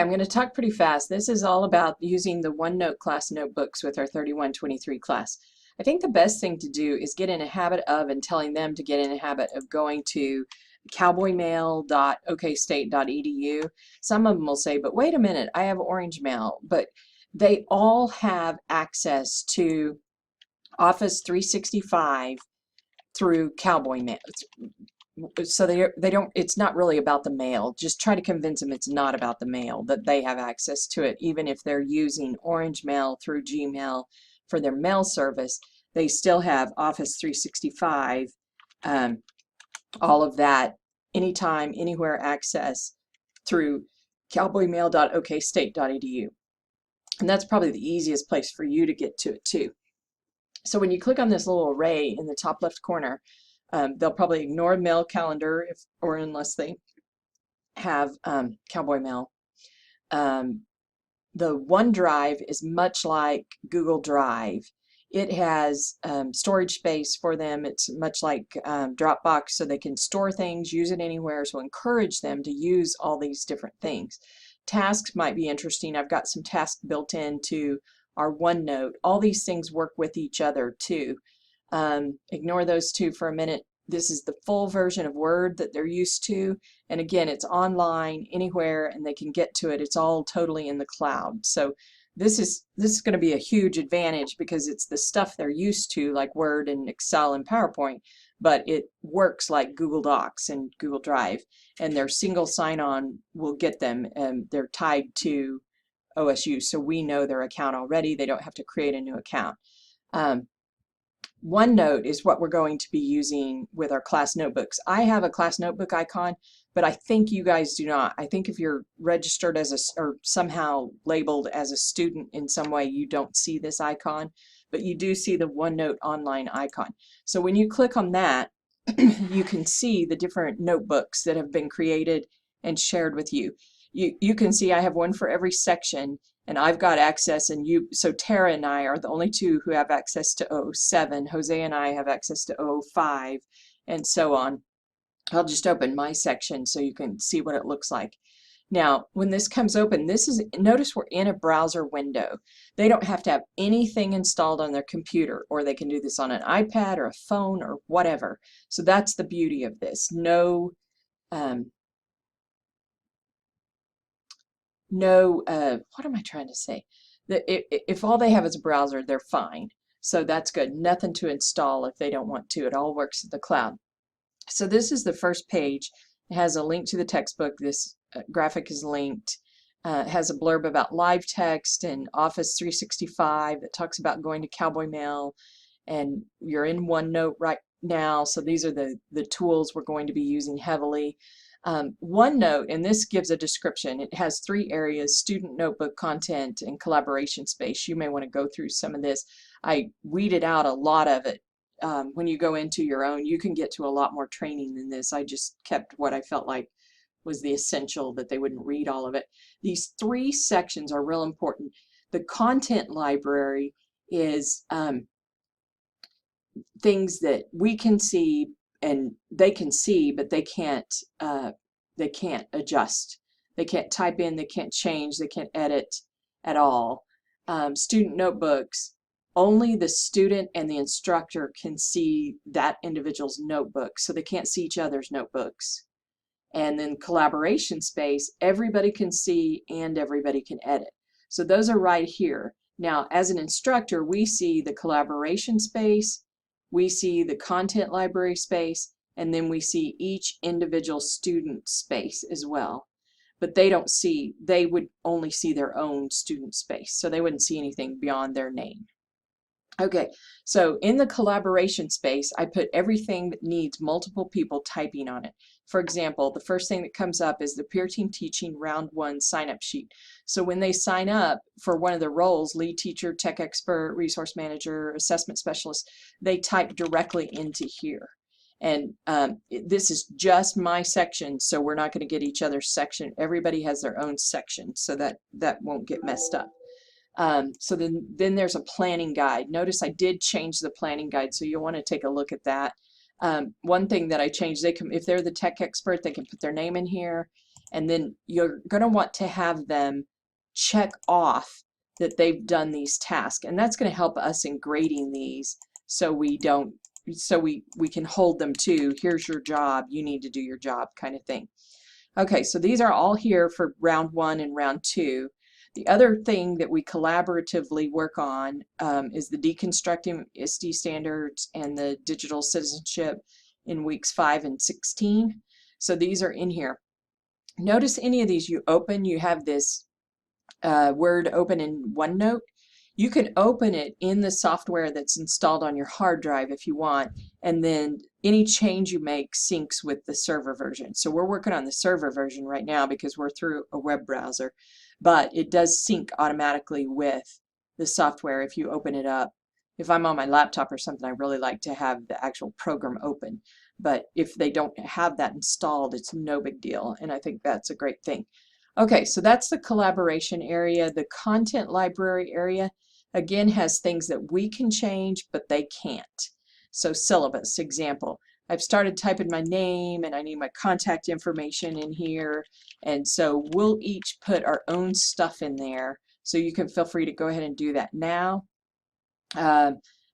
I'm going to talk pretty fast. This is all about using the OneNote class notebooks with our 3123 class. I think the best thing to do is get in a habit of and telling them to get in a habit of going to cowboymail.okstate.edu. Some of them will say, but wait a minute, I have Orange Mail. But they all have access to Office 365 through Cowboy Mail. So they don't, it's not really about the mail. Just try to convince them it's not about the mail, that they have access to it. Even if they're using Orange Mail through Gmail for their mail service, they still have Office 365, all of that, anytime, anywhere access through cowboymail.okstate.edu. And that's probably the easiest place for you to get to it too. So when you click on this little array in the top left corner, they'll probably ignore mail calendar or unless they have Cowboy Mail. The OneDrive is much like Google Drive. It has storage space for them. It's much like Dropbox, so they can store things, use it anywhere. So encourage them to use all these different things. Tasks might be interesting. I've got some tasks built into our OneNote. All these things work with each other too. Ignore those two for a minute. This is the full version of Word that they're used to. And again, it's online anywhere and they can get to it. It's all totally in the cloud. So this is going to be a huge advantage because it's the stuff they're used to, like Word and Excel and PowerPoint, but it works like Google Docs and Google Drive. And their single sign-on will get them, and they're tied to OSU, so we know their account already. They don't have to create a new account. OneNote is what we're going to be using with our class notebooks. I have a class notebook icon, but I think you guys do not. I think if you're registered as or somehow labeled as a student in some way, you don't see this icon, but you do see the OneNote online icon. So when you click on that, you can see the different notebooks that have been created and shared with you. You can see I have one for every section, and I've got access, and so Tara and I are the only two who have access to 07. Jose and I have access to 05, and so on. I'll just open my section so you can see what it looks like. Now, when this comes open, notice we're in a browser window. They don't have to have anything installed on their computer, or they can do this on an iPad or a phone or whatever. So that's the beauty of this. What am I trying to say? If all they have is a browser, they're fine. So that's good. Nothing to install if they don't want to. It all works in the cloud. So this is the first page. It has a link to the textbook. This graphic is linked. It has a blurb about live text and Office 365 that talks about going to Cowboy Mail, and you're in OneNote right now. So these are the tools we're going to be using heavily. OneNote, and this gives a description. It has 3 areas: student notebook, content, and collaboration space. You may want to go through some of this. I weeded out a lot of it. When you go into your own, you can get to a lot more training than this. I just kept what I felt like was the essential, that they wouldn't read all of it. These 3 sections are real important. The content library is things that we can see and they can see, but they can't adjust. They can't type in, they can't change, they can't edit at all. Student notebooks, only the student and the instructor can see that individual's notebook, so they can't see each other's notebooks. And then collaboration space, everybody can see and everybody can edit. So those are right here. Now, as an instructor, we see the collaboration space, we see the content library space, and then we see each individual student space as well. But they don't see, they would only see their own student space, so they wouldn't see anything beyond their name. Okay, so in the collaboration space, I put everything that needs multiple people typing on it. For example, the first thing that comes up is the Peer Team Teaching Round 1 sign-up sheet. So when they sign up for one of the roles, lead teacher, tech expert, resource manager, assessment specialist, they type directly into here. And this is just my section, so we're not going to get each other's section. Everybody has their own section, so that won't get messed up. So then there's a planning guide. Notice I did change the planning guide, so you'll want to take a look at that. One thing that I changed, if they're the tech expert, they can put their name in here, and then you're going to want to have them check off that they've done these tasks, and that's going to help us in grading these, so we can hold them to, here's your job, you need to do your job kind of thing. Okay, so these are all here for round 1 and round 2. The other thing that we collaboratively work on is the deconstructing ISTE standards and the digital citizenship in weeks 5 and 16. So these are in here. Notice any of these you open, you have this Word open in OneNote. You can open it in the software that's installed on your hard drive if you want, and then any change you make syncs with the server version. So we're working on the server version right now because we're through a web browser, but it does sync automatically with the software if you open it up. If I'm on my laptop or something, I really like to have the actual program open, but if they don't have that installed, it's no big deal, and I think that's a great thing. Okay, so that's the collaboration area. The content library area, again, has things that we can change, but they can't. So syllabus, example, I've started typing my name and I need my contact information in here. And so we'll each put our own stuff in there. So you can feel free to go ahead and do that now.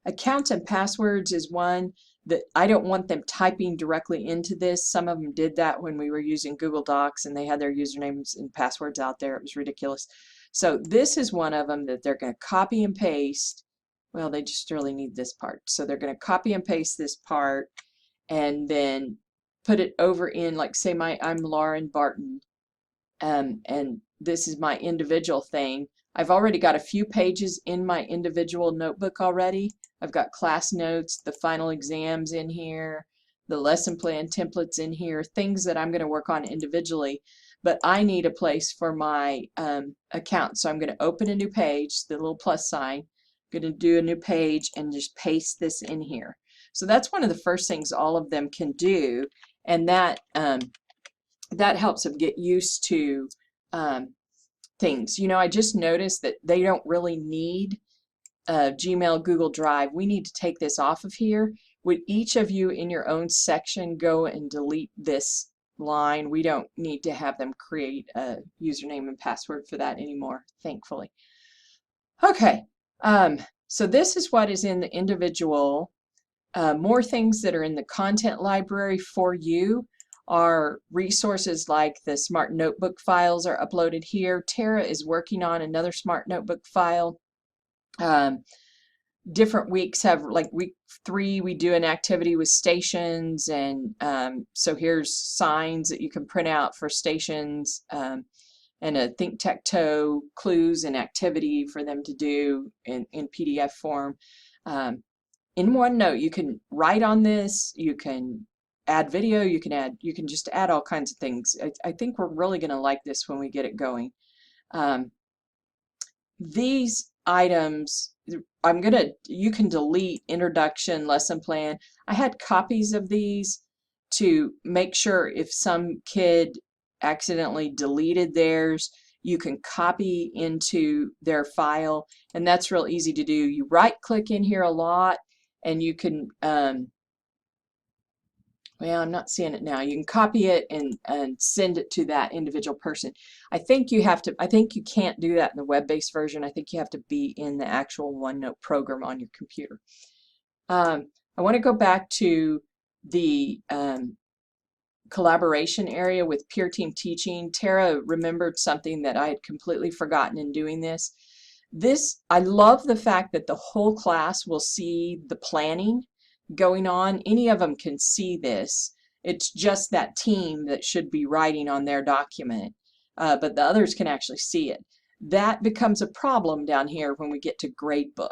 Accounts and passwords is one that I don't want them typing directly into this. Some of them did that when we were using Google Docs and they had their usernames and passwords out there. It was ridiculous. So this is one of them that they're going to copy and paste. Well, they just really need this part. So they're going to copy and paste this part and then put it over in, like, say I'm Lauren Barton, and this is my individual thing. I've already got a few pages in my individual notebook already. I've got class notes, the final exams in here, the lesson plan templates in here, things that I'm going to work on individually, but I need a place for my account. So I'm going to open a new page, the little plus sign, I'm going to do a new page and just paste this in here. So that's one of the first things all of them can do, and that helps them get used to things. You know, I just noticed that they don't really need Gmail, Google Drive. We need to take this off of here. Would each of you in your own section go and delete this line? We don't need to have them create a username and password for that anymore, thankfully. Okay, so this is what is in the individual. More things that are in the content library for you are resources like the Smart Notebook files are uploaded here. Tara is working on another Smart Notebook file. Different weeks have, like week 3, we do an activity with stations, and so here's signs that you can print out for stations, and a think-tec-toe clues and activity for them to do in PDF form. In OneNote, you can write on this, you can add video, you can just add all kinds of things. I think we're really going to like this when we get it going. These items, you can delete introduction, lesson plan. I had copies of these to make sure if some kid accidentally deleted theirs, you can copy into their file, and that's real easy to do. You right click in here a lot, and you can well, I'm not seeing it now. You can copy it and send it to that individual person. I think you can't do that in the web-based version. I think you have to be in the actual OneNote program on your computer. I want to go back to the collaboration area with peer team teaching. Tara remembered something that I had completely forgotten in doing this. I love the fact that the whole class will see the planning going on. Any of them can see this. It's just that team that should be writing on their document, but the others can actually see it. That becomes a problem down here when we get to gradebook.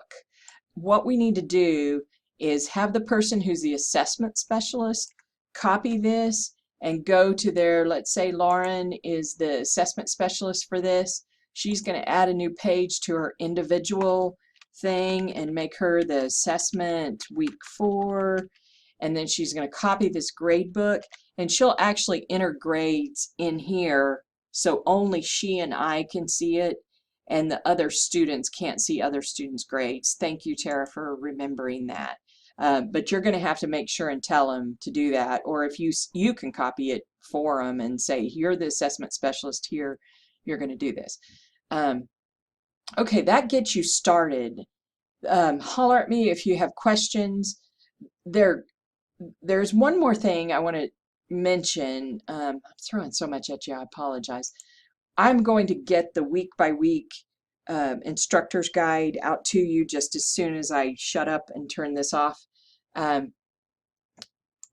What we need to do is have the person who's the assessment specialist copy this and go to their, let's say Lauren is the assessment specialist for this. She's going to add a new page to her individual thing and make her the assessment week 4, and then she's going to copy this grade book, and she'll actually enter grades in here so only she and I can see it, and the other students can't see other students' grades. Thank you, Tara, for remembering that. But you're going to have to make sure and tell them to do that. Or if you can copy it for them and say, you're the assessment specialist here, you're going to do this. Okay, that gets you started. Holler at me if you have questions. There's one more thing I want to mention. I'm throwing so much at you, I apologize. I'm going to get the week by week instructor's guide out to you just as soon as I shut up and turn this off.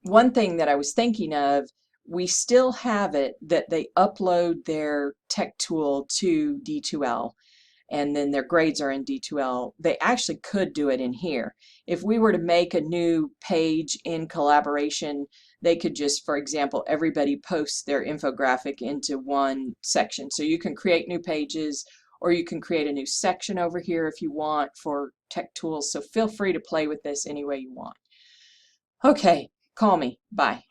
One thing that I was thinking of, we still have it that they upload their tech tool to D2L, and then their grades are in D2L. They actually could do it in here. If we were to make a new page in collaboration, they could just, for example, everybody posts their infographic into one section. So you can create new pages, or you can create a new section over here if you want for tech tools. So feel free to play with this any way you want. Okay, call me. Bye.